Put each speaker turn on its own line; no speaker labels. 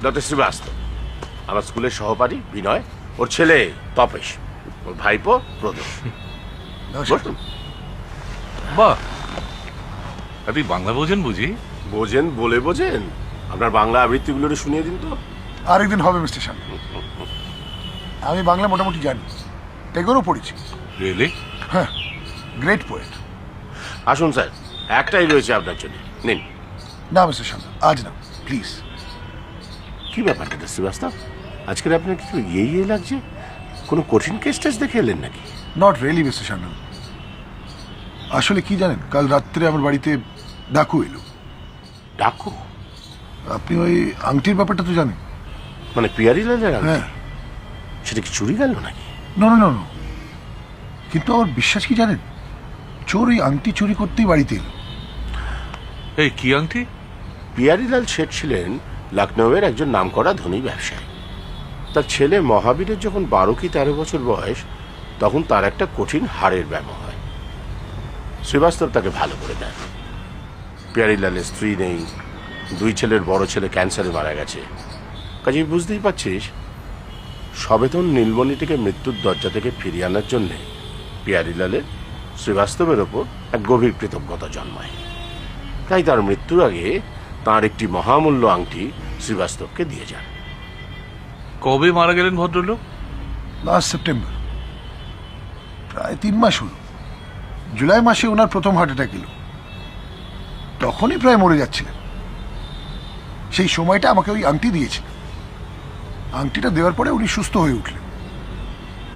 Doctor Srivastava, আমার স্কুলের সহপাঠী বিনয়, ওর ছেলে তপেশ, ওর ভাইপো প্রদোষ। বসুন।
বাহ, তুই বাংলা বোঝেন বুঝি?
বোঝেন বলে বোঝেন, আপনার বাংলা আবৃত্তিগুলো শুনিয়ে দিন তো।
আরেকদিন হবে মিস্টার শান্ত। আমি বাংলা মোটামুটি জানি, টেগোরও পড়েছি।
রিয়েলি?
হ্যাঁ, গ্রেট পোয়েট।
আসুন স্যার, একটাই রয়েছে আপনার জন্য, নিন।
না মিস্টার শান্ত, আজ না প্লিজ।
কি ব্যাপার ডক্টর শ্রীবাস্তব, আজকের আপনার কিছু ইয়ে লাগছে? কোনো কঠিন কেস টেস দেখে এলেন নাকি?
নট রিয়েলি মিস্টার শান্ত। আসলে কি জানেন, কাল রাত্রে আমার বাড়িতে ডাকু এলো।
ডাকু?
আপনি ওই আংটির ব্যাপারটা তো জানেন?
মানে পিয়ারিলালের আংটি?
হ্যাঁ।
সেটা কি চুরি গেল নাকি?
নো নো নো, কিন্তু আমার বিশ্বাস কি জানেন, চোর ওই আংটি চুরি করতেই বাড়িতে এলো।
এই কি আংটি?
পিয়ারিলাল শেঠ ছিলেন লখনৌয়ের একজন নামকরা ধনী ব্যবসায়ী। তার ছেলে মহাবীরের যখন 12 কি 13 বছর বয়স, তখন তার একটা কঠিন হাড়ের ব্যামো হয়। শ্রীবাস্তব তাকে ভালো করে দেন। পিয়ারিলালের স্ত্রী নেই, 2 ছেলের বড় ছেলে ক্যান্সারে মারা গেছে। কাজেই বুঝতেই পারছিস, সবেতন নীলমণিটিকে মৃত্যুর দরজা থেকে ফিরিয়ে আনার জন্যে পিয়ারিলালের শ্রীবাস্তবের ওপর এক গভীর কৃতজ্ঞতা জন্মায়। তাই তার মৃত্যুর আগে তার একটি মহামূল্য আংটি শ্রীবাস্তবকে দিয়ে যান।
কবে মারা গেলেন ভদ্রলোক?
লাস্ট সেপ্টেম্বর, প্রায় 3 মাস হলো। জুলাই মাসে ওনার প্রথম হার্ট অ্যাটাক এলো, তখনই প্রায় মরে যাচ্ছিলেন। সেই সময়টা আমাকে ওই আংটি দিয়েছিলেন। আংটিটা দেওয়ার পরে উনি সুস্থ হয়ে উঠলেন।